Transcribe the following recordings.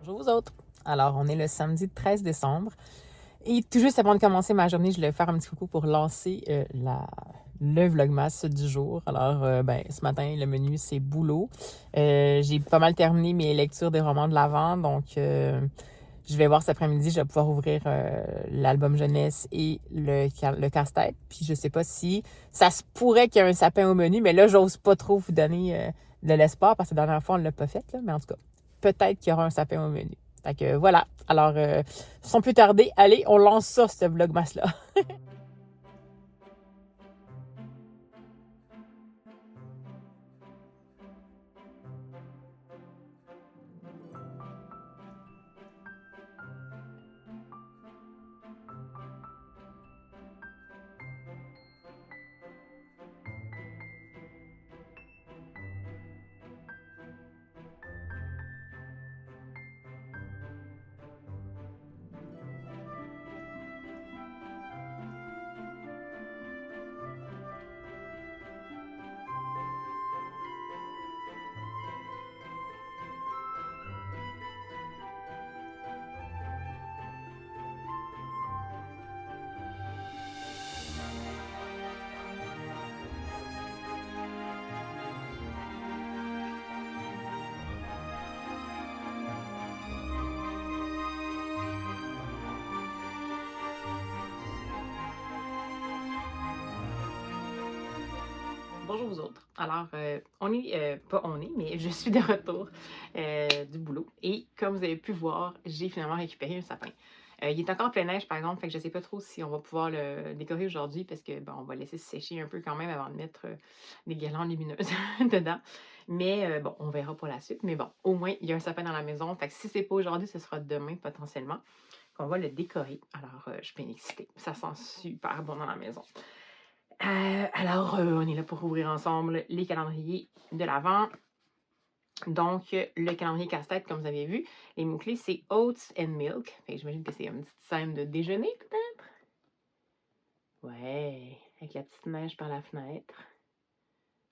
Bonjour vous autres. Alors, on est le samedi 13 décembre. Et tout juste avant de commencer ma journée, je voulais faire un petit coucou pour lancer le vlogmas du jour. Alors, ce matin, le menu, c'est boulot. J'ai pas mal terminé mes lectures des romans de l'Avent. Donc, je vais voir cet après-midi, je vais pouvoir ouvrir l'album jeunesse et le casse-tête. Puis, je sais pas si ça se pourrait qu'il y ait un sapin au menu, mais là, j'ose pas trop vous donner de l'espoir parce que la dernière fois, on ne l'a pas fait. Là. Mais en tout cas, peut-être qu'il y aura un sapin au menu. Fait que voilà. Alors, sans plus tarder, allez, on lance ça, ce vlogmas-là. Bonjour vous autres. Alors, pas on est, mais je suis de retour du boulot. Et comme vous avez pu voir, j'ai finalement récupéré un sapin. Il est encore plein neige, par exemple, fait que je sais pas trop si on va pouvoir le décorer aujourd'hui parce que, bon, on va laisser sécher un peu quand même avant de mettre des guirlandes lumineuses dedans. Mais bon, on verra pour la suite. Mais bon, au moins, il y a un sapin dans la maison. Fait que si c'est pas aujourd'hui, ce sera demain potentiellement qu'on va le décorer. Alors, je suis bien excitée. Ça sent super bon dans la maison. On est là pour ouvrir ensemble les calendriers de l'Avent. Donc, le calendrier casse-tête, comme vous avez vu, les mots-clés, c'est Oats and Milk. J'imagine que c'est une petite scène de déjeuner, peut-être? Ouais, avec la petite neige par la fenêtre.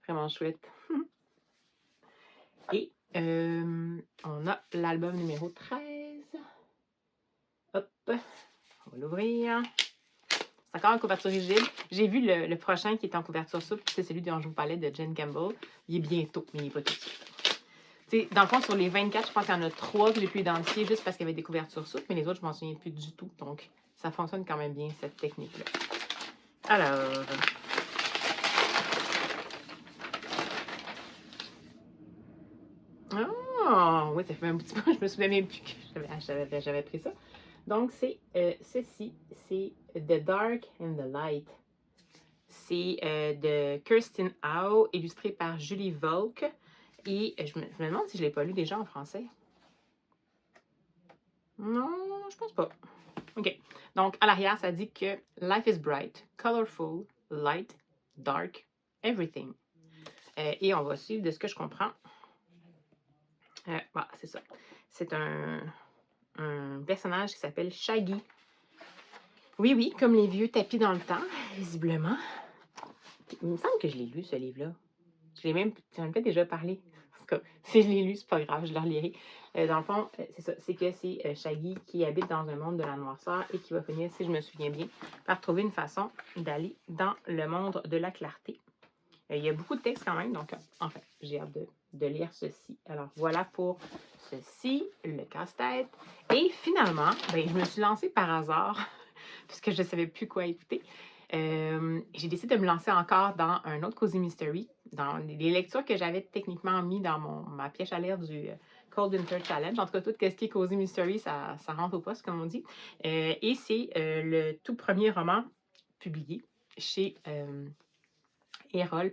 Vraiment chouette. Et on a l'album numéro 13. Hop, on va l'ouvrir. C'est encore en couverture rigide. J'ai vu le prochain qui est en couverture souple, c'est celui dont je vous parlais de Jen Campbell. Il est bientôt, mais il n'est pas tout de suite. T'sais, dans le fond, sur les 24, je pense qu'il y en a 3 que j'ai pu identifier juste parce qu'il y avait des couvertures souples, mais les autres, je m'en souviens plus du tout. Donc, ça fonctionne quand même bien, cette technique-là. Alors... Oh! Oui, ça fait un petit peu, je me souviens même plus que j'avais pris ça. Donc, c'est ceci, c'est The Dark and the Light. C'est de Kirsten Howe, illustré par Julie Volk. Et je me demande si je ne l'ai pas lu déjà en français. Non, je pense pas. OK. Donc, à l'arrière, ça dit que life is bright, colorful, light, dark, everything. Et on va suivre de ce que je comprends. C'est ça. C'est un personnage qui s'appelle Shaggy. Oui, oui, comme les vieux tapis dans le temps, visiblement. Il me semble que je l'ai lu, ce livre-là. J'en ai peut-être déjà parlé. En tout cas, si je l'ai lu, c'est pas grave, je le relirai. Dans le fond, c'est ça. C'est que c'est Shaggy qui habite dans un monde de la noirceur et qui va finir, si je me souviens bien, par trouver une façon d'aller dans le monde de la clarté. Il y a beaucoup de textes quand même, donc enfin, j'ai hâte de lire ceci. Alors voilà pour ceci, le casse-tête. Et finalement, je me suis lancée par hasard, puisque je ne savais plus quoi écouter. J'ai décidé de me lancer encore dans un autre Cozy Mystery, dans les lectures que j'avais techniquement mis dans ma pièce à lire du Cold Winter Challenge. En tout cas, tout ce qui est Cozy Mystery, ça rentre au poste, comme on dit. Et c'est le tout premier roman publié chez Erol,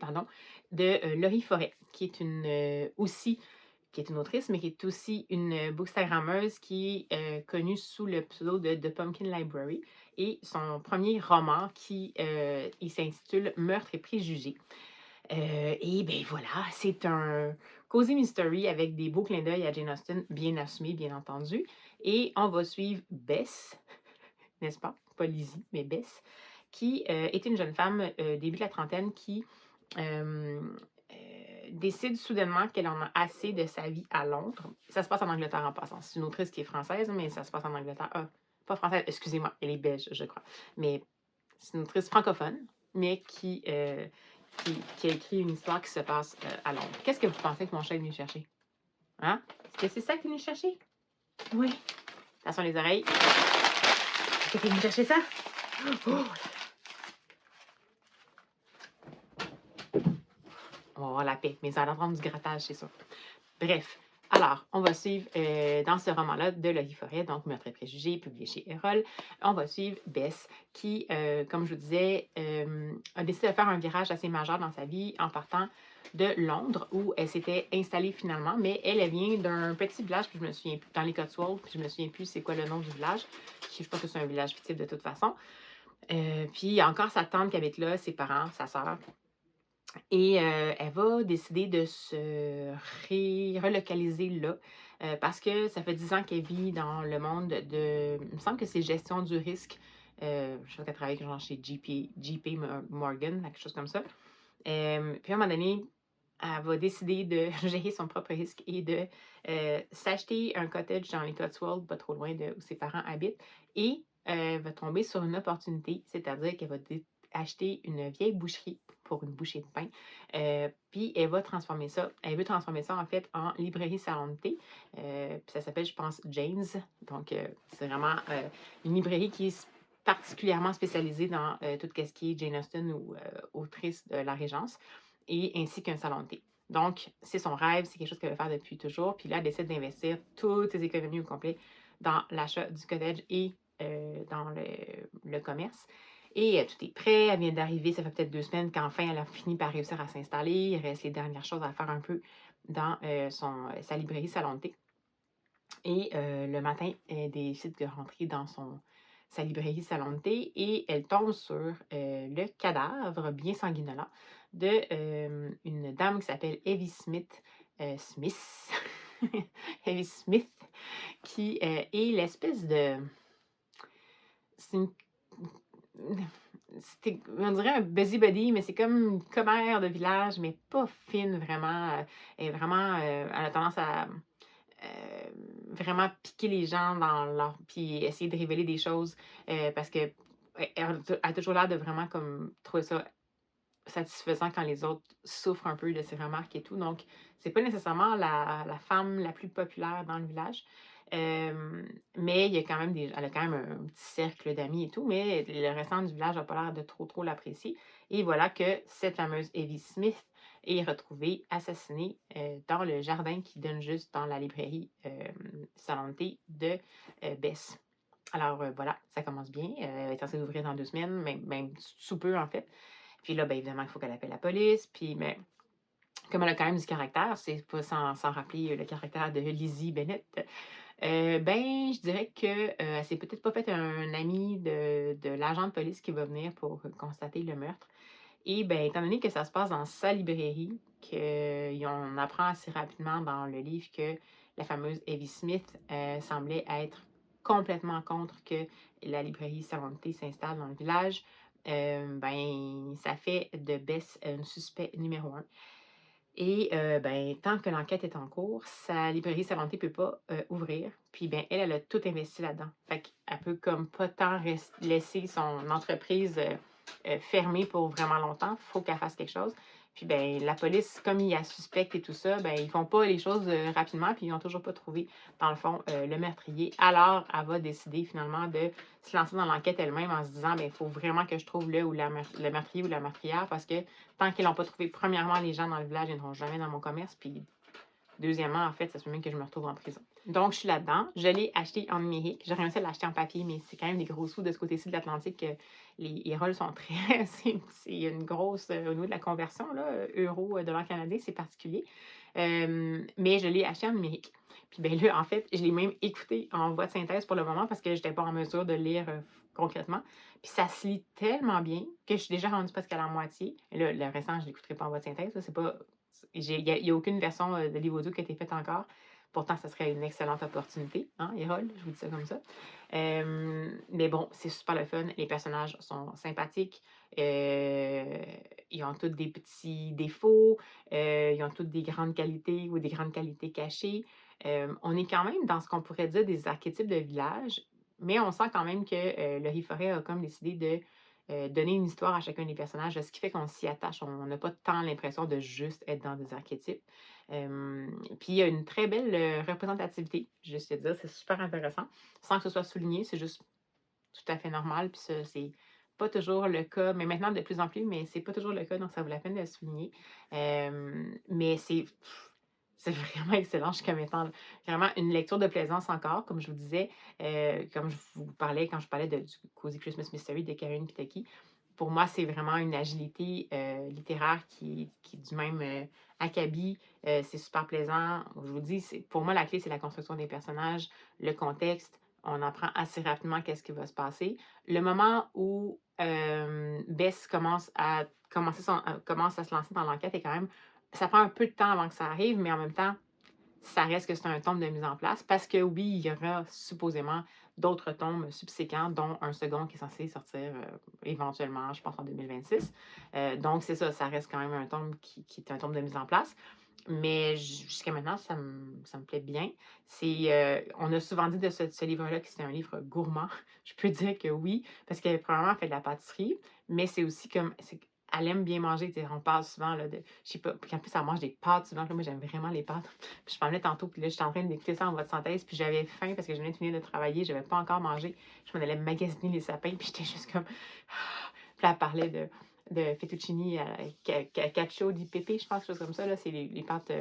de Laurie Forêt, qui est qui est une autrice, mais qui est aussi une bookstagrammeuse qui est connue sous le pseudo de Pumpkin Library. Et son premier roman, il s'intitule Meurtre et préjugés. Et bien voilà, c'est un cozy mystery avec des beaux clins d'œil à Jane Austen, bien assumés, bien entendu. Et on va suivre Bess, n'est-ce pas? Pas Lizzie, mais Bess, qui est une jeune femme début de la trentaine qui décide soudainement qu'elle en a assez de sa vie à Londres. Ça se passe en Angleterre en passant. C'est une autrice qui est française, mais ça se passe en Angleterre. Ah, pas française, excusez-moi, elle est belge, je crois. Mais c'est une autrice francophone, mais qui a écrit une histoire qui se passe à Londres. Qu'est-ce que vous pensez que mon chat est venu chercher? Hein? Est-ce que c'est ça qu'il est venu chercher? Oui. Attention les oreilles. Est-ce que tu es venu chercher ça? Oh! On va avoir la paix, mais ça va entendre du grattage, c'est sûr. Bref, alors, on va suivre dans ce roman-là de Laurie Forêt, donc Meurtre et préjugés, publié chez Erol. On va suivre Bess, qui, comme je vous disais, a décidé de faire un virage assez majeur dans sa vie en partant de Londres, où elle s'était installée finalement, mais elle vient d'un petit village, puis je me souviens plus, dans les Cotswolds, puis je me souviens plus c'est quoi le nom du village, je pense que c'est un village fictif de toute façon. Puis il y a encore sa tante qui habite là, ses parents, sa sœur. Et elle va décider de se relocaliser là, parce que ça fait 10 ans qu'elle vit dans le monde de il me semble que c'est gestion du risque. Je crois qu'elle travaille genre chez JP Morgan, quelque chose comme ça. Puis à un moment donné, elle va décider de gérer son propre risque et de s'acheter un cottage dans les Cotswolds, pas trop loin de où ses parents habitent, et va tomber sur une opportunité, c'est-à-dire qu'elle va acheter une vieille boucherie pour une bouchée de pain, puis elle veut transformer ça en fait en librairie salon de thé, puis ça s'appelle, je pense, Jane's, donc c'est vraiment une librairie qui est particulièrement spécialisée dans tout ce qui est Jane Austen ou autrice de la Régence, et ainsi qu'un salon de thé. Donc, c'est son rêve, c'est quelque chose qu'elle veut faire depuis toujours. Puis là, elle décide d'investir toutes ses économies au complet dans l'achat du cottage et dans le commerce. Et tout est prêt, elle vient d'arriver, ça fait peut-être 2 semaines qu'enfin elle a fini par réussir à s'installer. Il reste les dernières choses à faire un peu dans sa librairie salon de thé. Et le matin, elle décide de rentrer dans sa librairie salon de thé et elle tombe sur le cadavre bien sanguinolent de une dame qui s'appelle Evie Smith. Evie Smith, qui est l'espèce de. C'est une. On dirait un busybody, mais c'est comme une commère de village, mais pas fine vraiment. Elle est vraiment. Elle a tendance à vraiment piquer les gens dans leur. Puis essayer de révéler des choses parce que elle a toujours l'air de vraiment comme trouver ça satisfaisant quand les autres souffrent un peu de ses remarques et tout. Donc, c'est pas nécessairement la femme la plus populaire dans le village. Mais il y a quand même elle a quand même un petit cercle d'amis et tout, mais le restant du village n'a pas l'air de trop l'apprécier. Et voilà que cette fameuse Evie Smith est retrouvée assassinée dans le jardin qui donne juste dans la librairie salon de thé de Bess. Alors voilà, ça commence bien. Elle est censée ouvrir dans 2 semaines, même sous peu en fait. Puis là, bien évidemment, il faut qu'elle appelle la police. Puis, mais comme elle a quand même du caractère, c'est pas sans rappeler le caractère de Lizzie Bennett, ben, je dirais qu'elle s'est peut-être pas fait un ami de l'agent de police qui va venir pour constater le meurtre. Et ben, étant donné que ça se passe dans sa librairie, qu'on apprend assez rapidement dans le livre que la fameuse Evie Smith semblait être complètement contre que la librairie Salon de thé s'installe dans le village, ben, ça fait de Bess un suspect numéro 1. Et ben, tant que l'enquête est en cours, sa librairie Salon de thé ne peut pas ouvrir. Puis ben, elle a tout investi là-dedans. Fait qu'elle peut comme pas tant laisser son entreprise fermée pour vraiment longtemps. Il faut qu'elle fasse quelque chose. Puis ben, la police, comme il y a suspecte et tout ça, ben, ils font pas les choses rapidement, puis ils n'ont toujours pas trouvé, dans le fond, le meurtrier. Alors, elle va décider finalement de se lancer dans l'enquête elle-même en se disant, ben, il faut vraiment que je trouve le meurtrier ou la meurtrière, parce que tant qu'ils l'ont pas trouvé, premièrement, les gens dans le village viendront jamais dans mon commerce, puis deuxièmement, en fait, ça se peut même que je me retrouve en prison. Donc, je suis là-dedans. Je l'ai acheté en numérique. J'aurais aimé ça l'acheter en papier, mais c'est quand même des gros sous de ce côté-ci de l'Atlantique. Les rôles sont très. C'est une grosse. Au niveau de la conversion, là, euro, dollar canadien, c'est particulier. Mais je l'ai acheté en numérique. Puis, ben là, en fait, je l'ai même écouté en voix de synthèse pour le moment parce que je n'étais pas en mesure de lire concrètement. Puis, ça se lit tellement bien que je suis déjà rendue presque à la moitié. Et là, le restant, je ne l'écouterai pas en voix de synthèse. C'est pas. Il n'y a aucune version de livre audio qui a été faite encore. Pourtant, ça serait une excellente opportunité, hein, Hérole? Je vous dis ça comme ça. Mais bon, c'est super le fun. Les personnages sont sympathiques. Ils ont tous des petits défauts. Ils ont toutes des grandes qualités ou des grandes qualités cachées. On est quand même dans ce qu'on pourrait dire des archétypes de village, mais on sent quand même que Laurie Forêt a comme décidé de donner une histoire à chacun des personnages, ce qui fait qu'on s'y attache. On n'a pas tant l'impression de juste être dans des archétypes. Puis il y a une très belle représentativité, juste te dire, c'est super intéressant. Sans que ce soit souligné, c'est juste tout à fait normal. Puis ça, c'est pas toujours le cas, mais maintenant de plus en plus, mais c'est pas toujours le cas, donc ça vaut la peine de le souligner. Mais c'est vraiment excellent jusqu'à maintenant. Vraiment une lecture de plaisance encore, comme je vous disais, comme je vous parlais quand je parlais du Cozy Christmas Mystery de Karen Pitaki. Pour moi, c'est vraiment une agilité littéraire qui est du même acabit. C'est super plaisant. Je vous dis, pour moi, la clé, c'est la construction des personnages, le contexte. On apprend assez rapidement qu'est-ce qui va se passer. Le moment où Bess commence à se lancer dans l'enquête est quand même. Ça prend un peu de temps avant que ça arrive, mais en même temps, ça reste que c'est un tome de mise en place parce que oui, il y aura supposément d'autres tomes subséquents, dont un second qui est censé sortir éventuellement, je pense, en 2026. Donc, c'est ça, ça reste quand même un tome qui est un tome de mise en place. Mais jusqu'à maintenant, ça me plaît bien. On a souvent dit de ce livre-là que c'était un livre gourmand. Je peux dire que oui, parce qu'elle a probablement fait de la pâtisserie, mais c'est aussi comme. Elle aime bien manger. On parle souvent là, de. Je sais pas. Puis en plus, elle mange des pâtes souvent. Moi, j'aime vraiment les pâtes. Puis je parlais tantôt, puis là, j'étais en train d'écouter ça en voix de synthèse, puis j'avais faim parce que je venais de finir de travailler. Je n'avais pas encore mangé. Je m'en allais magasiner les sapins, puis j'étais juste comme. Puis elle parlait de fettuccini cacio di pepe, je pense, quelque chose comme ça. Là. C'est les pâtes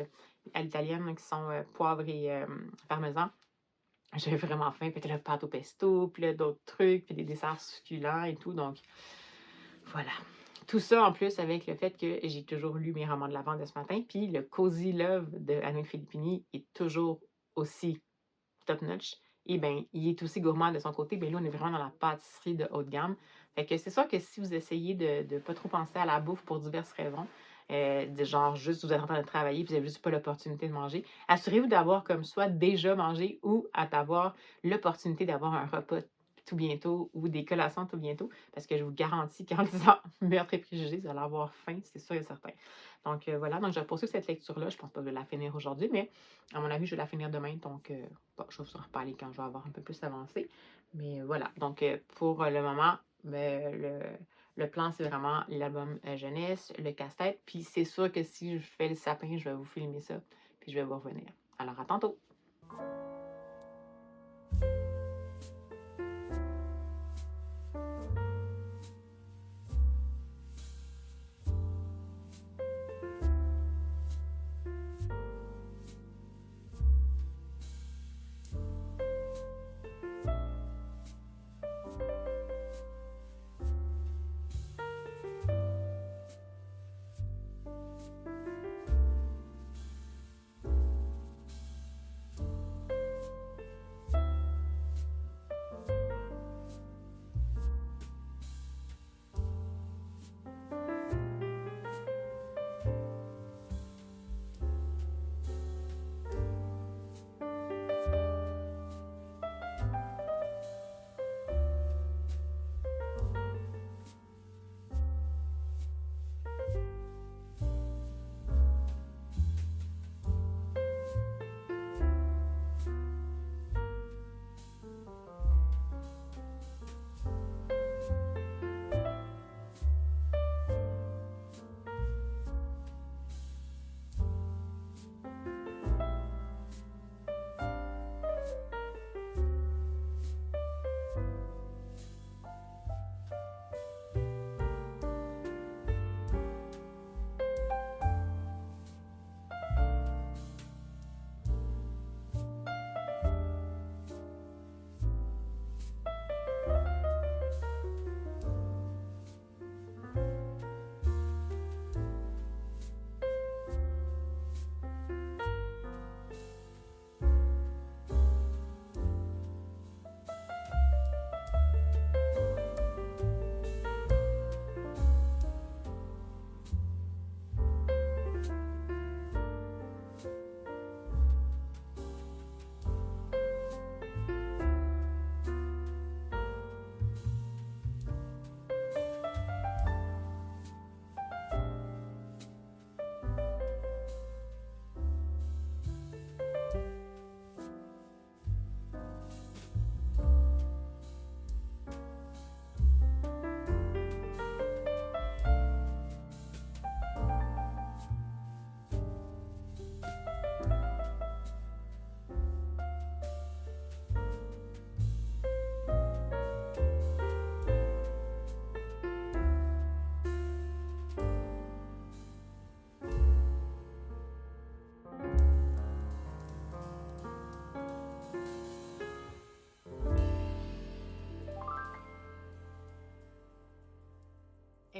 à l'italienne là, qui sont poivre et parmesan. J'avais vraiment faim. Puis là, pâte au pesto, puis là, d'autres trucs, puis des desserts succulents et tout. Donc, voilà. Tout ça en plus avec le fait que j'ai toujours lu mes romans de l'Avent de ce matin. Puis le Cozy Love de Anne Filippini est toujours aussi top-notch. Et bien, il est aussi gourmand de son côté. Bien là, on est vraiment dans la pâtisserie de haut de gamme. Fait que c'est sûr que si vous essayez de ne pas trop penser à la bouffe pour diverses raisons, genre juste vous êtes en train de travailler et vous n'avez juste pas l'opportunité de manger, assurez-vous d'avoir comme soit déjà mangé ou à d'avoir l'opportunité d'avoir un repas tout bientôt ou des collations tout bientôt, parce que je vous garantis qu'en disant meurtre et préjugés, vous allez avoir faim, c'est sûr et certain. Donc voilà, donc je vais poursuivre cette lecture-là. Je pense pas que je vais la finir aujourd'hui, mais à mon avis, je vais la finir demain. Donc bon, je vais vous en reparler quand je vais avoir un peu plus avancé. Mais voilà, donc pour le moment, le plan, c'est vraiment l'album jeunesse, le casse-tête. Puis c'est sûr que si je fais le sapin, je vais vous filmer ça, puis je vais vous revenir. Alors à tantôt!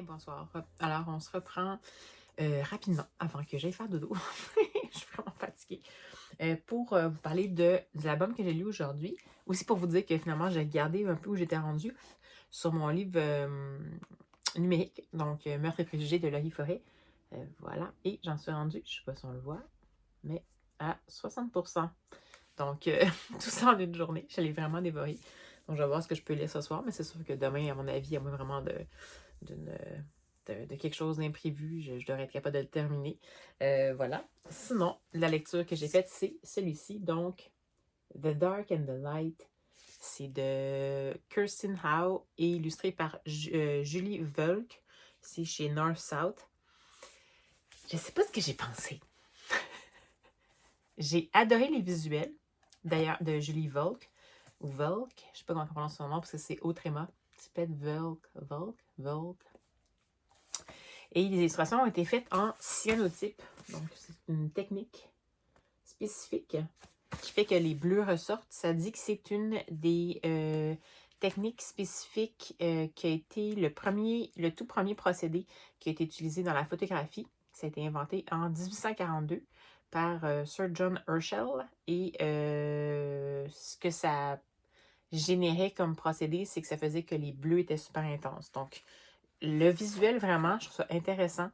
Et bonsoir. Alors, on se reprend rapidement avant que j'aille faire dodo. Je suis vraiment fatiguée. Pour vous parler de l'album que j'ai lu aujourd'hui. Aussi pour vous dire que finalement, j'ai regardé un peu où j'étais rendue sur mon livre numérique. Donc, Meurtres et préjugés de Laurie Forêt. Voilà. Et j'en suis rendue, je ne sais pas si on le voit, mais à 60%. Donc, tout ça en une journée. Je l'ai vraiment dévoré. Donc, je vais voir ce que je peux lire ce soir. Mais c'est sûr que demain, à mon avis, il y a vraiment de quelque chose d'imprévu. Je devrais être capable de le terminer. Voilà. Sinon, la lecture que j'ai faite, c'est celui-ci. Donc, The Dark and the Light. C'est de Kirsten Howe et illustré par Julie Volk. C'est chez North South. Je ne sais pas ce que j'ai pensé. J'ai adoré les visuels, d'ailleurs, de Julie Volk. Ou Volk, je ne sais pas comment on prononce son nom parce que c'est O-tréma. C'est peut-être Volk. Et les illustrations ont été faites en cyanotype. Donc, c'est une technique spécifique qui fait que les bleus ressortent. Ça dit que c'est une des techniques spécifiques qui a été le tout premier procédé qui a été utilisé dans la photographie. Ça a été inventé en 1842 par Sir John Herschel. Et ce que ça générait comme procédé, c'est que ça faisait que les bleus étaient super intenses. Donc, le visuel, vraiment, je trouve ça intéressant.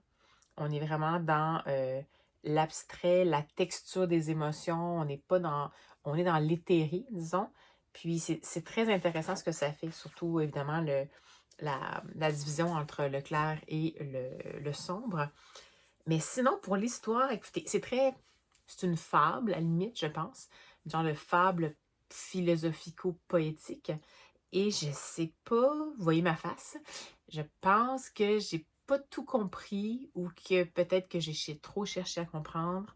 On est vraiment dans l'abstrait, la texture des émotions. On n'est pas dans... On est dans l'éthéré, disons. Puis, c'est très intéressant ce que ça fait. Surtout, évidemment, la division entre le clair et le sombre. Mais sinon, pour l'histoire, écoutez, c'est une fable, à la limite, je pense. Genre de fable philosophico-poétique. Et je sais pas, vous voyez ma face, je pense que j'ai pas tout compris ou que peut-être que j'ai trop cherché à comprendre.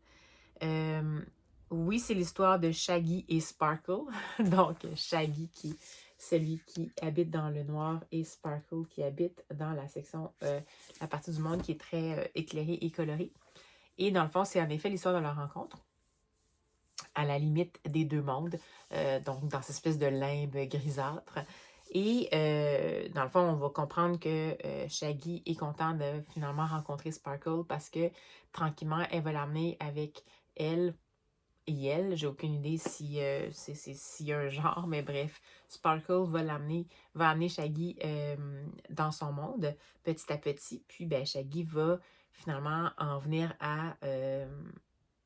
Oui, c'est l'histoire de Shaggy et Sparkle. Donc, Shaggy qui est celui qui habite dans le noir et Sparkle qui habite dans la section, la partie du monde qui est très éclairée et colorée. Et dans le fond, c'est en effet l'histoire de leur rencontre à la limite des deux mondes, donc dans cette espèce de limbe grisâtre. Et dans le fond, on va comprendre que Shaggy est content de finalement rencontrer Sparkle parce que tranquillement, elle va l'amener avec elle et elle. J'ai aucune idée si s'il y a un genre, mais bref, Sparkle va amener Shaggy dans son monde petit à petit. Puis ben, Shaggy va finalement en venir à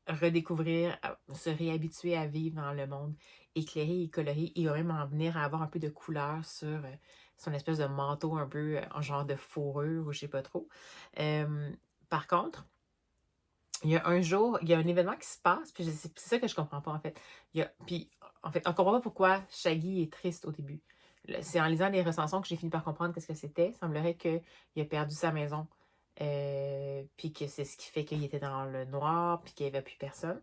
redécouvrir, se réhabituer à vivre dans le monde éclairé et coloré. Il va même en venir à avoir un peu de couleur sur son espèce de manteau un peu en genre de fourrure ou je sais pas trop. Par contre, il y a un jour, il y a un événement qui se passe, puis c'est ça que je comprends pas en fait. Puis en fait, on comprend pas pourquoi Shaggy est triste au début. C'est en lisant les recensions que j'ai fini par comprendre qu'est-ce que c'était. Il semblerait qu'il a perdu sa maison. Puis que c'est ce qui fait qu'il était dans le noir, puis qu'il n'y avait plus personne.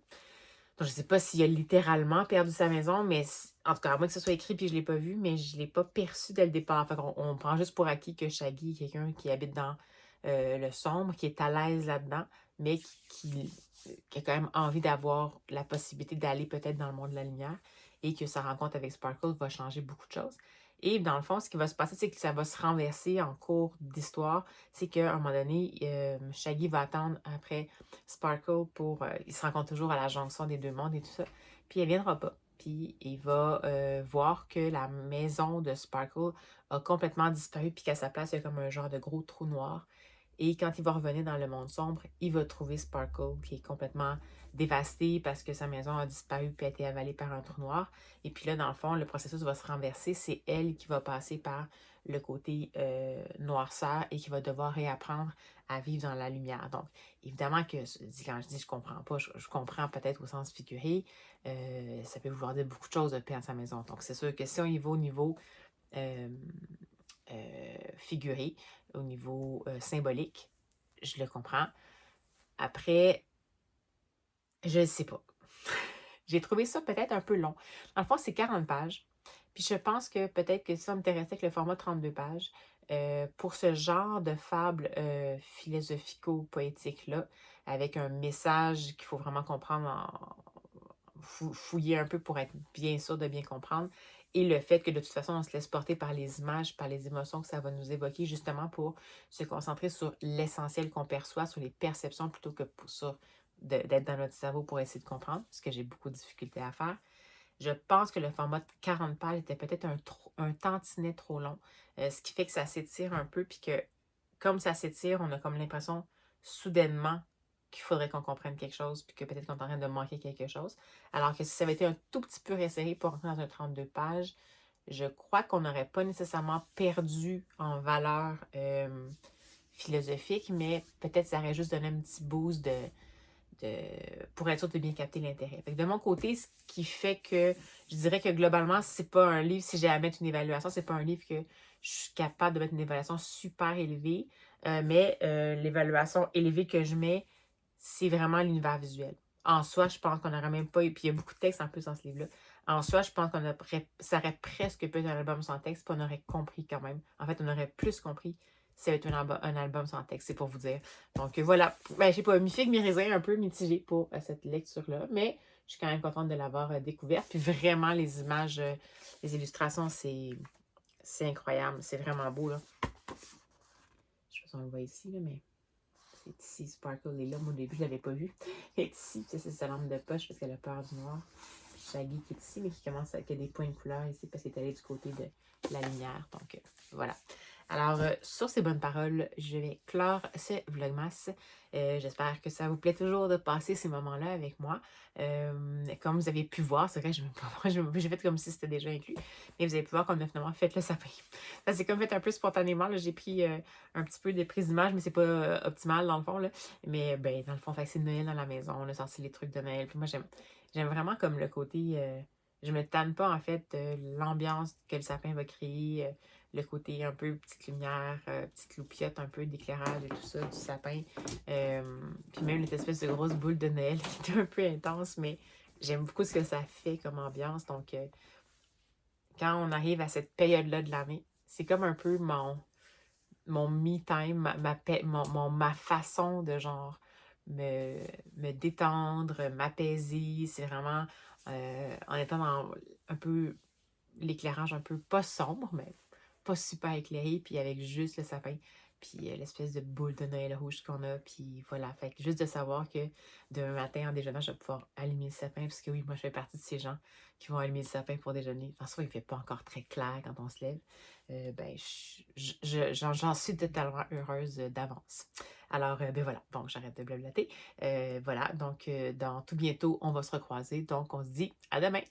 Donc, je sais pas s'il a littéralement perdu sa maison, mais en tout cas, à moins que ce soit écrit puis je l'ai pas vu, mais je l'ai pas perçu dès le départ. Fait on prend juste pour acquis que Shaggy est quelqu'un qui habite dans le sombre, qui est à l'aise là-dedans, mais qui a quand même envie d'avoir la possibilité d'aller peut-être dans le monde de la lumière et que sa rencontre avec Sparkle va changer beaucoup de choses. Et dans le fond, ce qui va se passer, c'est que ça va se renverser en cours d'histoire. C'est qu'à un moment donné, Shaggy va attendre après Sparkle pour... il se rencontre toujours à la jonction des deux mondes et tout ça. Puis elle viendra pas. Puis il va voir que la maison de Sparkle a complètement disparu puis qu'à sa place, il y a comme un genre de gros trou noir. Et quand il va revenir dans le monde sombre, il va trouver Sparkle qui est complètement dévasté parce que sa maison a disparu puis a été avalée par un trou noir. Et puis là, dans le fond, le processus va se renverser. C'est elle qui va passer par le côté noirceur et qui va devoir réapprendre à vivre dans la lumière. Donc, évidemment que quand je dis je comprends pas, je comprends peut-être au sens figuré. Ça peut vouloir dire beaucoup de choses de perdre sa maison. Donc, c'est sûr que si on y va au niveau euh, figuré, au niveau symbolique, je le comprends. Après, je ne sais pas. J'ai trouvé ça peut-être un peu long. Dans le fond, c'est 40 pages. Puis je pense que peut-être que si ça m'intéressait avec le format 32 pages, pour ce genre de fable philosophico-poétique-là, avec un message qu'il faut vraiment comprendre, fouiller un peu pour être bien sûr de bien comprendre, et le fait que de toute façon, on se laisse porter par les images, par les émotions que ça va nous évoquer, justement pour se concentrer sur l'essentiel qu'on perçoit, sur les perceptions, plutôt que sur d'être dans notre cerveau pour essayer de comprendre, ce que j'ai beaucoup de difficultés à faire. Je pense que le format de 40 pages était peut-être un tantinet trop long, ce qui fait que ça s'étire un peu, puis que comme ça s'étire, on a comme l'impression soudainement qu'il faudrait qu'on comprenne quelque chose, puis que peut-être qu'on est en train de manquer quelque chose. Alors que si ça avait été un tout petit peu resserré pour rentrer dans un 32 pages, je crois qu'on n'aurait pas nécessairement perdu en valeur philosophique, mais peut-être ça aurait juste donné un petit boost pour être sûr de bien capter l'intérêt. De mon côté, ce qui fait que je dirais que globalement, c'est pas un livre, si j'ai à mettre une évaluation, c'est pas un livre que je suis capable de mettre une évaluation super élevée, mais l'évaluation élevée que je mets, c'est vraiment l'univers visuel. En soi, je pense qu'on n'aurait même pas, et puis il y a beaucoup de textes en plus dans ce livre-là. En soi, je pense ça aurait presque pu être un album sans texte, puis on aurait compris quand même. En fait, on aurait plus compris si ça avait été un album sans texte, c'est pour vous dire. Donc voilà, ben, je sais pas, mi-figue, mi-raisin, un peu mitigé pour cette lecture-là, mais je suis quand même contente de l'avoir découverte. Puis vraiment, les images, les illustrations, c'est incroyable, c'est vraiment beau, là. Je sais pas si on le voit ici, là, mais c'est ici, Sparkle est là. Moi, au début, je l'avais pas vu. Elle est ici, c'est sa lampe de poche parce qu'elle a peur du noir. Shaggy qui est ici, mais qui commence avec des points de couleur ici parce qu'il est allé du côté de la lumière. Donc, voilà. Alors, sur ces bonnes paroles, je vais clore ce vlogmas. J'espère que ça vous plaît toujours de passer ces moments-là avec moi. Comme vous avez pu voir, c'est vrai, j'ai fait comme si c'était déjà inclus, mais vous avez pu voir qu'on a finalement fait le sapin. Ça s'est comme fait un peu spontanément. J'ai pris un petit peu de prise d'image, mais c'est pas optimal dans le fond. Là. Mais ben, dans le fond, c'est Noël dans la maison. On a sorti les trucs de Noël. Puis moi, j'aime vraiment comme le côté. Je me tanne pas en fait de l'ambiance que le sapin va créer. Le côté un peu petite lumière, petite loupiote, un peu d'éclairage et tout ça du sapin. Puis même cette espèce de grosse boule de Noël qui est un peu intense, mais j'aime beaucoup ce que ça fait comme ambiance. Donc, quand on arrive à cette période-là de l'année, c'est comme un peu mon me-time, ma façon de genre me détendre, m'apaiser. C'est vraiment en étant dans un peu l'éclairage un peu pas sombre, mais pas super éclairé, puis avec juste le sapin, puis l'espèce de boule de Noël rouge qu'on a, puis voilà. Fait que juste de savoir que demain matin, en déjeunant, je vais pouvoir allumer le sapin, parce que oui, moi, je fais partie de ces gens qui vont allumer le sapin pour déjeuner. Enfin, soit il ne fait pas encore très clair quand on se lève. Ben, j'en suis totalement heureuse d'avance. Alors, ben voilà, bon, j'arrête de blablater. Voilà, donc, dans tout bientôt, on va se recroiser. Donc, on se dit à demain!